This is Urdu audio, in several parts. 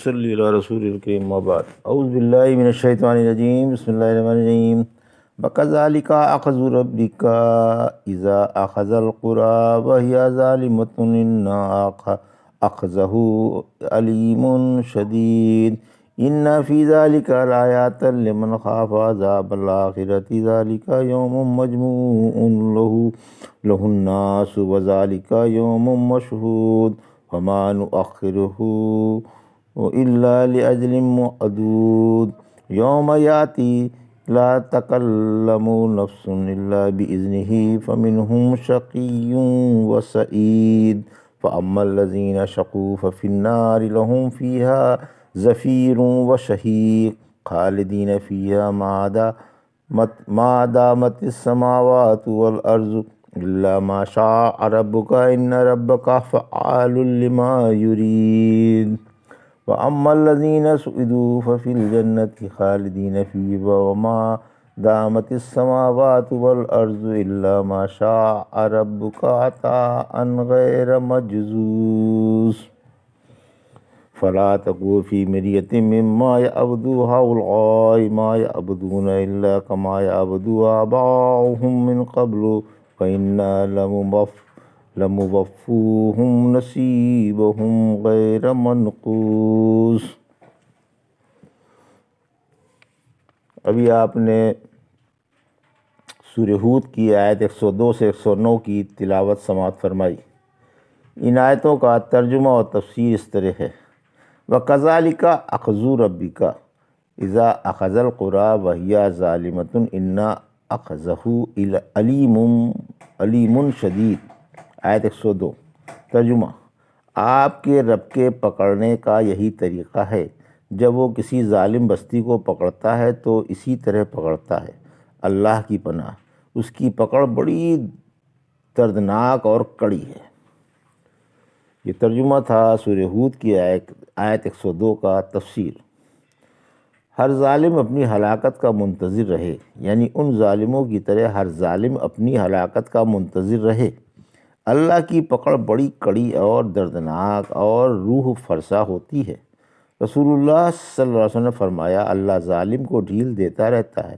نصلی علی رسول الکریم وبعد اعوذ باللہ من الشیطان الرجیم بسم اللہ الرحمن الرحیم وَكَذَلِكَ أَخْذُ رَبِّكَ إِذَا أَخَذَ الْقُرَىٰ وَهِيَ ظَالِمَةٌ إِنَّ أَخْذَهُ أَلِيمٌ شَدِيدٌ إِنَّ فِي ذَلِكَ لَآيَاتًا لِمَنْ خَافَ عَذَابَ الْآخِرَةِ ذَلِكَ يَوْمٌ مَّجْمُوعٌ لَهُ النَّاسُ وَذَلِكَ يَوْمٌ مَّشْهُودٌ وَمَا نُؤَخِّرُهُ إِلَّا لِأَجَلٍ مَّعْدُودٍ يَوْمَ يَأْتِي لَا تَكَلَّمُ نَفْسٌ إِلَّا بِإِذْنِهِ فَمِنْهُمْ شَقِيٌّ وَسَعِيدٌ فَأَمَّا الَّذِينَ شَقُوا فَفِي النَّارِ لَهُمْ فِيهَا زَفِيرٌ وَشَهِيقٌ خَالِدِينَ فِيهَا مَا دَامَتِ السَّمَاوَاتُ وَالْأَرْضُ إِلَّا مَا شَاءَ رَبُّكَ إِنَّ رَبَّكَ فَعَّالٌ لِمَا يُرِيدُ وَأَمَّا الَّذِينَ سُعِدُوا فَفِي الْجَنَّةِ خَالِدِينَ فِيهَا وَمَا دَامَتِ السَّمَاوَاتُ وَالْأَرْضُ إِلَّا مَا شَاءَ رَبُّكَ عَطَاءً غَيْرَ مَجْذُوذٍ فَلَا تَكُ فِي مِرْيَةٍ مِّمَّا يَعْبُدُ هَٰؤُلَاءِ مَا يَعْبُدُونَ إِلَّا كَمَا يَعْبُدُ آبَاؤُهُم مِّن قَبْلُ وَإِنَّا لَمُوَفُّوهُمْ نَصِيبَهُمْ غَيْرَ مَنقُوصٍ۔ ابھی آپ نے سورہ ہود کی آیت 102 سے 109 کی تلاوت سماعت فرمائی۔ ان آیتوں کا ترجمہ اور تفسیر اس طرح ہے: وَكَذَلِكَ أَخْذُ رَبِّكَ إِذَا أَخَذَ الْقُرَىٰ وَهِيَ ظَالِمَةٌ إِنَّ أَخْذَهُ علیم شدید۔ آیت 102 ترجمہ: آپ کے رب کے پکڑنے کا یہی طریقہ ہے، جب وہ کسی ظالم بستی کو پکڑتا ہے تو اسی طرح پکڑتا ہے۔ اللہ کی پناہ، اس کی پکڑ بڑی دردناک اور کڑی ہے۔ یہ ترجمہ تھا سورہ ہود کی آیت 102 کا۔ تفسیر: ہر ظالم اپنی ہلاکت کا منتظر رہے، یعنی ان ظالموں کی طرح ہر ظالم اپنی ہلاکت کا منتظر رہے۔ اللہ کی پکڑ بڑی کڑی اور دردناک اور روح فرسا ہوتی ہے۔ رسول اللہ صلی اللہ علیہ وسلم نے فرمایا، اللہ ظالم کو ڈھیل دیتا رہتا ہے،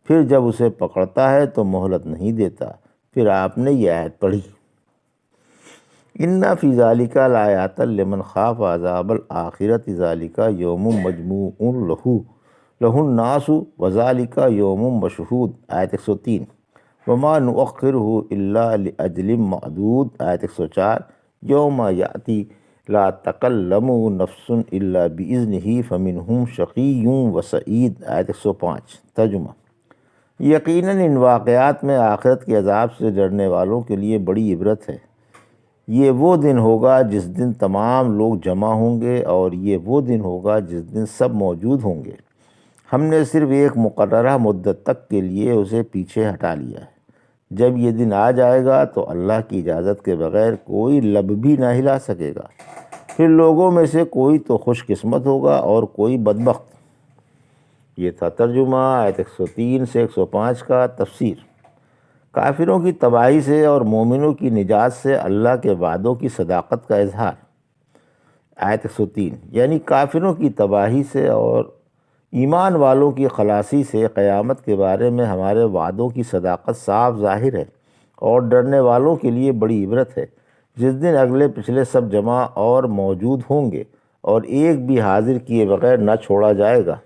پھر جب اسے پکڑتا ہے تو مہلت نہیں دیتا۔ پھر آپ نے یہ آیت پڑھی: اِنَّ فِي ذَلِكَ لَآيَاتًا لِمَنْ خَافَ عَذَابَ الْآخِرَةِ ذَلِكَ يَوْمٌ مَّجْمُوعٌ لَهُ النَّاسُ وَذَلِكَ يَوْمٌ مَّشْهُودٌ۔ آیت 103 وَمَا نُؤَخِّرُهُ إِلَّا لِأَجَلٍ مَّعْدُودٍ۔ آیت 104 يَوْمَ يَأْتِي لَا تَكَلَّمُ نَفْسٌ إِلَّا بِإِذْنِهِ فَمِنْهُمْ شَقِيٌّ وَسَعِيدٌ۔ آیت 105 ترجمہ: یقیناً ان واقعات میں آخرت کے عذاب سے ڈرنے والوں کے لیے بڑی عبرت ہے۔ یہ وہ دن ہوگا جس دن تمام لوگ جمع ہوں گے، اور یہ وہ دن ہوگا جس دن سب موجود ہوں گے۔ ہم نے صرف ایک مقررہ مدت تک کے لیے اسے پیچھے ہٹا لیا ہے۔ جب یہ دن آ جائے گا تو اللہ کی اجازت کے بغیر کوئی لب بھی نہ ہلا سکے گا۔ پھر لوگوں میں سے کوئی تو خوش قسمت ہوگا اور کوئی بدبخت۔ یہ تھا ترجمہ آیت 103 سے 105 کا۔ تفسیر: کافروں کی تباہی سے اور مومنوں کی نجات سے اللہ کے وعدوں کی صداقت کا اظہار۔ آیت 103 یعنی کافروں کی تباہی سے اور ایمان والوں کی خلاصی سے قیامت کے بارے میں ہمارے وعدوں کی صداقت صاف ظاہر ہے، اور ڈرنے والوں کے لیے بڑی عبرت ہے، جس دن اگلے پچھلے سب جمع اور موجود ہوں گے، اور ایک بھی حاضر کیے بغیر نہ چھوڑا جائے گا۔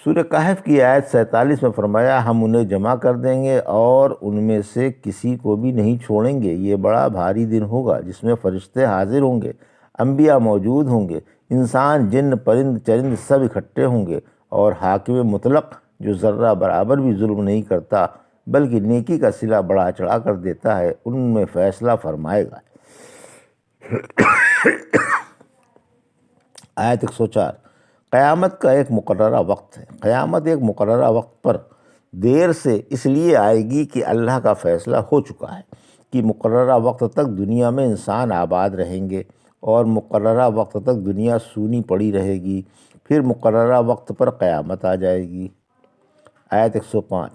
سورہ کہف کی آیت 47 میں فرمایا، ہم انہیں جمع کر دیں گے اور ان میں سے کسی کو بھی نہیں چھوڑیں گے۔ یہ بڑا بھاری دن ہوگا جس میں فرشتے حاضر ہوں گے، انبیاء موجود ہوں گے، انسان، جن، پرند چرند سب اکٹھے ہوں گے، اور حاکم مطلق جو ذرہ برابر بھی ظلم نہیں کرتا بلکہ نیکی کا صلہ بڑھا چڑھا کر دیتا ہے، ان میں فیصلہ فرمائے گا۔ آیت 104 قیامت کا ایک مقررہ وقت ہے۔ قیامت ایک مقررہ وقت پر دیر سے اس لیے آئے گی کہ اللہ کا فیصلہ ہو چکا ہے کہ مقررہ وقت تک دنیا میں انسان آباد رہیں گے، اور مقررہ وقت تک دنیا سونی پڑی رہے گی، پھر مقررہ وقت پر قیامت آ جائے گی۔ آیت 105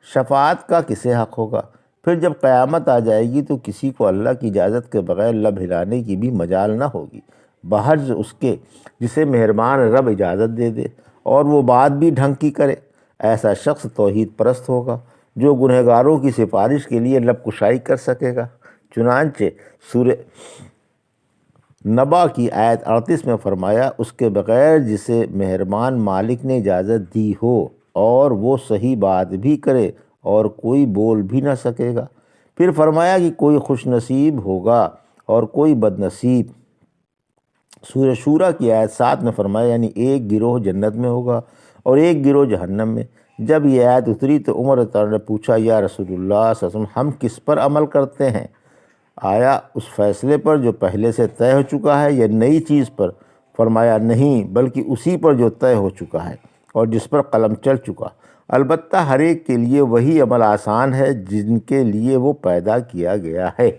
شفاعت کا کسے حق ہوگا؟ پھر جب قیامت آ جائے گی تو کسی کو اللہ کی اجازت کے بغیر لب ہلانے کی بھی مجال نہ ہوگی۔ بحرز اس کے جسے مہربان رب اجازت دے دے اور وہ بات بھی ڈھنگ کی کرے۔ ایسا شخص توحید پرست ہوگا جو گنہگاروں کی سفارش کے لیے لب کشائی کر سکے گا۔ چنانچہ سورہ نبا کی آیت 38 میں فرمایا، اس کے بغیر جسے مہربان مالک نے اجازت دی ہو اور وہ صحیح بات بھی کرے اور کوئی بول بھی نہ سکے گا۔ پھر فرمایا کہ کوئی خوش نصیب ہوگا اور کوئی بد نصیب۔ سورہ شورا کی آیت 7 میں فرمایا، یعنی ایک گروہ جنت میں ہوگا اور ایک گروہ جہنم میں۔ جب یہ آیت اتری تو عمر رضی اللہ عنہ نے پوچھا، یا رسول اللہ صلی اللہ علیہ وسلم، ہم کس پر عمل کرتے ہیں؟ آیا اس فیصلے پر جو پہلے سے طے ہو چکا ہے یا نئی چیز پر؟ فرمایا نہیں، بلکہ اسی پر جو طے ہو چکا ہے اور جس پر قلم چل چکا۔ البتہ ہر ایک کے لیے وہی عمل آسان ہے جن کے لیے وہ پیدا کیا گیا ہے۔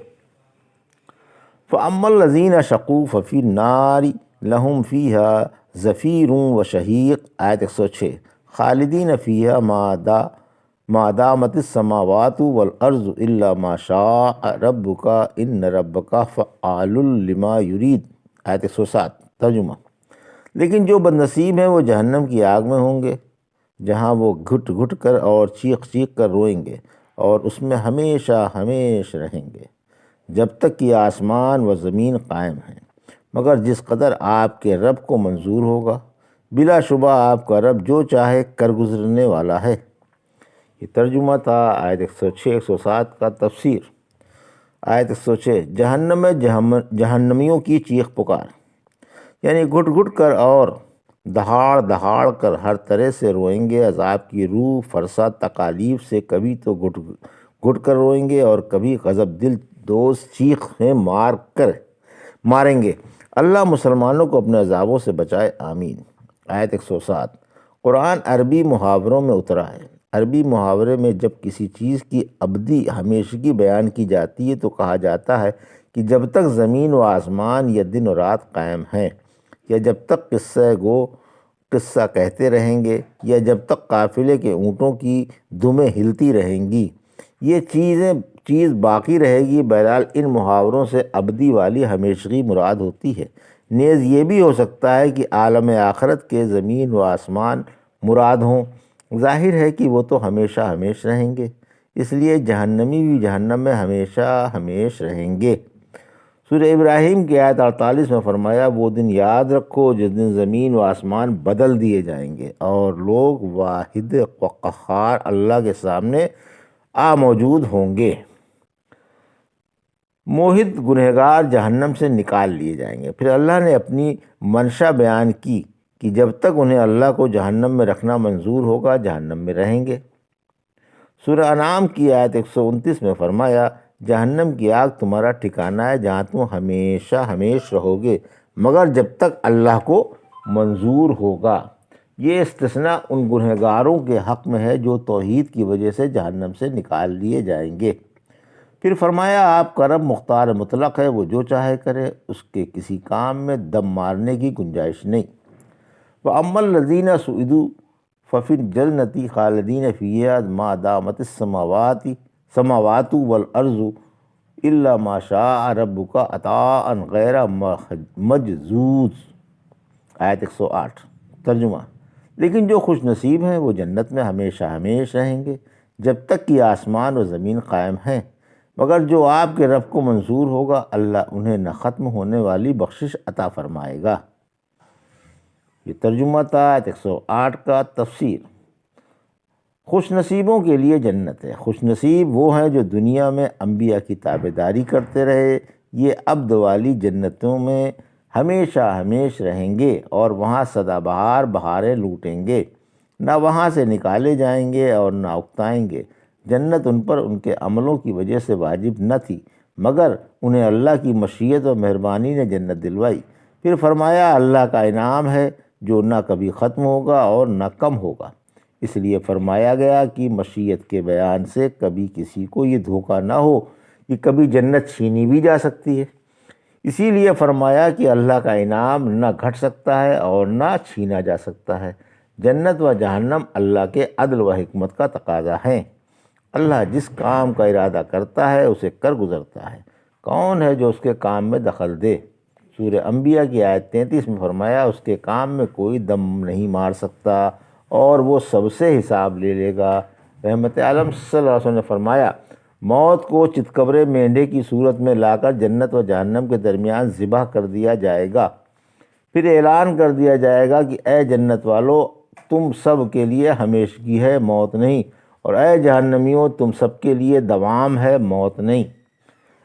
فَأَمَّا الَّذِينَ شَقُوا فَفِي النَّارِ لَهُمْ فِيهَا زَفِيرٌ وَشَهِيقٌ آیت 106 خالدین فیہا ما دامت السماوات والارض الا ما شاء ربک ان ربک فعال لما یرید آیت 107 ترجمہ۔ لیکن جو بد نصیب ہیں وہ جہنم کی آگ میں ہوں گے، جہاں وہ گھٹ گھٹ کر اور چیخ چیخ کر روئیں گے اور اس میں ہمیشہ ہمیش رہیں گے، جب تک کہ آسمان و زمین قائم ہیں، مگر جس قدر آپ کے رب کو منظور ہوگا۔ بلا شبہ آپ کا رب جو چاہے کر گزرنے والا ہے۔ یہ ترجمہ تھا آیت 106 107 کا تفسیر۔ آیت 106 جہنم میں جہنمیوں کی چیخ پکار، یعنی گھٹ گھٹ کر اور دہاڑ دہاڑ کر ہر طرح سے روئیں گے۔ عذاب کی روح فرسا تکالیف سے کبھی تو گھٹ گھٹ کر روئیں گے اور کبھی غضب دل دوست چیخیں ماریں گے۔ اللہ مسلمانوں کو اپنے عذابوں سے بچائے، آمین۔ آیت 107 قرآن عربی محاوروں میں اترا ہے۔ عربی محاورے میں جب کسی چیز کی ابدی ہمیشگی بیان کی جاتی ہے تو کہا جاتا ہے کہ جب تک زمین و آسمان یا دن و رات قائم ہیں، یا جب تک قصہ کہتے رہیں گے، یا جب تک قافلے کے اونٹوں کی دمیں ہلتی رہیں گی، یہ چیز باقی رہے گی۔ بہرحال ان محاوروں سے ابدی والی ہمیشگی مراد ہوتی ہے۔ نیز یہ بھی ہو سکتا ہے کہ عالم آخرت کے زمین و آسمان مراد ہوں۔ ظاہر ہے کہ وہ تو ہمیشہ ہمیش رہیں گے، اس لیے جہنمی بھی جہنم میں ہمیشہ ہمیش رہیں گے۔ سورہ ابراہیم کی آیت 48 میں فرمایا، وہ دن یاد رکھو جس دن زمین و آسمان بدل دیے جائیں گے اور لوگ واحد و قہار اللہ کے سامنے موجود ہوں گے۔ موحد گنہگار جہنم سے نکال لیے جائیں گے۔ پھر اللہ نے اپنی منشا بیان کی کہ جب تک انہیں اللہ کو جہنم میں رکھنا منظور ہوگا جہنم میں رہیں گے۔ سورہ انعام کی آیت 129 میں فرمایا، جہنم کی آگ تمہارا ٹھکانہ ہے جہاں تم ہمیشہ ہمیش رہو گے مگر جب تک اللہ کو منظور ہوگا۔ یہ استثناء ان گنہگاروں کے حق میں ہے جو توحید کی وجہ سے جہنم سے نکال لیے جائیں گے۔ پھر فرمایا، آپ کا رب مختار مطلق ہے، وہ جو چاہے کرے، اس کے کسی کام میں دم مارنے کی گنجائش نہیں۔ وَأَمَّا الَّذِينَ سُعِدُوا فَفِي الْجَنَّةِ خَالِدِينَ فِيهَا مَا دَامَتِ السَّمَاوَاتُ وَالْأَرْضُ إِلَّا مَا شَاءَ رَبُّكَ عَطَاءً غَيْرَ مَجْذُوذٍ آیت 108 ترجمہ۔ لیکن جو خوش نصیب ہیں وہ جنت میں ہمیشہ ہمیش رہیں گے جب تک کہ آسمان و زمین قائم ہیں، مگر جو آپ کے رب کو منظور ہوگا اللہ انہیں نہ ختم ہونے والی بخشش عطا فرمائے گا۔ یہ ترجمہ تھا آیت 108 کا تفسیر۔ خوش نصیبوں کے لیے جنت ہے۔ خوش نصیب وہ ہیں جو دنیا میں انبیاء کی تابعداری کرتے رہے، یہ عبد والی جنتوں میں ہمیشہ ہمیش رہیں گے اور وہاں سدا بہار بہاریں لوٹیں گے، نہ وہاں سے نکالے جائیں گے اور نہ اکتائیں گے۔ جنت ان پر ان کے عملوں کی وجہ سے واجب نہ تھی، مگر انہیں اللہ کی مشیت و مہربانی نے جنت دلوائی۔ پھر فرمایا، اللہ کا انعام ہے جو نہ کبھی ختم ہوگا اور نہ کم ہوگا۔ اس لیے فرمایا گیا کہ مشیت کے بیان سے کبھی کسی کو یہ دھوکہ نہ ہو کہ کبھی جنت چھینی بھی جا سکتی ہے۔ اسی لیے فرمایا کہ اللہ کا انعام نہ گھٹ سکتا ہے اور نہ چھینا جا سکتا ہے۔ جنت و جہنم اللہ کے عدل و حکمت کا تقاضا ہے۔ اللہ جس کام کا ارادہ کرتا ہے اسے کر گزرتا ہے۔ کون ہے جو اس کے کام میں دخل دے؟ سورہ انبیاء کی آیت 33 میں فرمایا اس کے کام میں کوئی دم نہیں مار سکتا اور وہ سب سے حساب لے لے گا۔ رحمت عالم صلی اللہ علیہ وسلم نے فرمایا موت کو چتکبرے مینڈے کی صورت میں لا کر جنت و جہنم کے درمیان ذبح کر دیا جائے گا، پھر اعلان کر دیا جائے گا کہ اے جنت والو تم سب کے لیے ہمیشگی ہے موت نہیں، اور اے جہنمیوں تم سب کے لیے دوام ہے موت نہیں۔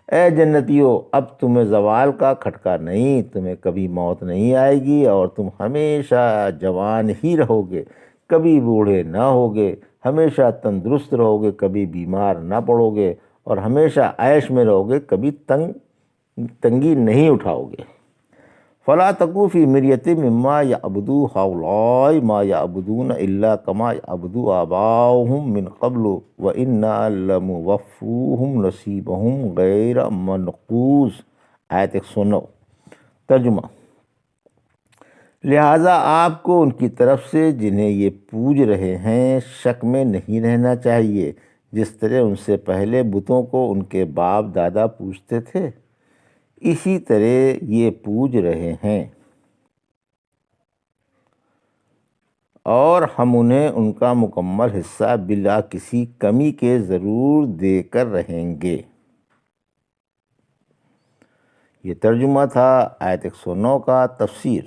اے جنتیوں اب تمہیں زوال کا کھٹکا نہیں، تمہیں کبھی موت نہیں آئے گی اور تم ہمیشہ جوان ہی رہو گے، کبھی بوڑھے نہ ہوگے، ہمیشہ تندرست رہو گے، کبھی بیمار نہ پڑو گے، اور ہمیشہ عیش میں رہو گے، کبھی تنگی نہیں اٹھاؤ گے۔ فلا تکو فی مریۃ مما یعبدو ہؤلاء ما یعبدون الا کما یعبد آباؤہم من قبل وإنا لموفوہم نصیبہم غیر منقوص۔ آیت 109۔ ترجمہ: لہٰذا آپ کو ان کی طرف سے جنہیں یہ پوج رہے ہیں شک میں نہیں رہنا چاہیے، جس طرح ان سے پہلے بتوں کو ان کے باپ دادا پوجتے تھے اسی طرح یہ پوج رہے ہیں، اور ہم انہیں ان کا مکمل حصہ بلا کسی کمی کے ضرور دے کر رہیں گے۔ یہ ترجمہ تھا آیت 109 کا۔ تفسیر: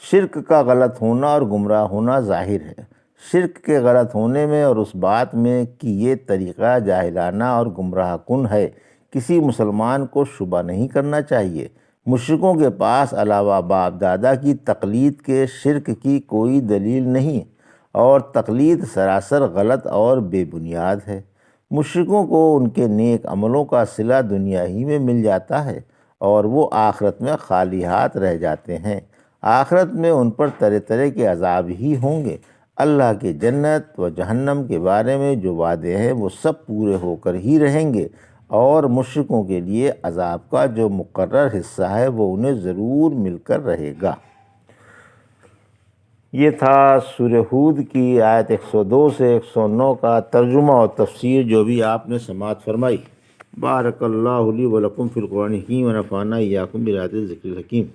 شرک کا غلط ہونا اور گمراہ ہونا ظاہر ہے۔ شرک کے غلط ہونے میں اور اس بات میں کہ یہ طریقہ جاہلانہ اور گمراہ کن ہے کسی مسلمان کو شبہ نہیں کرنا چاہیے۔ مشرکوں کے پاس علاوہ باپ دادا کی تقلید کے شرک کی کوئی دلیل نہیں، اور تقلید سراسر غلط اور بے بنیاد ہے۔ مشرکوں کو ان کے نیک عملوں کا صلہ دنیا ہی میں مل جاتا ہے اور وہ آخرت میں خالی ہاتھ رہ جاتے ہیں۔ آخرت میں ان پر طرح طرح کے عذاب ہی ہوں گے۔ اللہ کے جنت و جہنم کے بارے میں جو وعدے ہیں وہ سب پورے ہو کر ہی رہیں گے، اور مشرکوں کے لیے عذاب کا جو مقرر حصہ ہے وہ انہیں ضرور مل کر رہے گا۔ یہ تھا سورہ ہود کی آیت 102 سے 109 کا ترجمہ اور تفسیر جو بھی آپ نے سماعت فرمائی۔ بارک اللہ لی و لکم فی القرآن الحکیم و نفعنی وایاکم بآیات الذکر الحکیم۔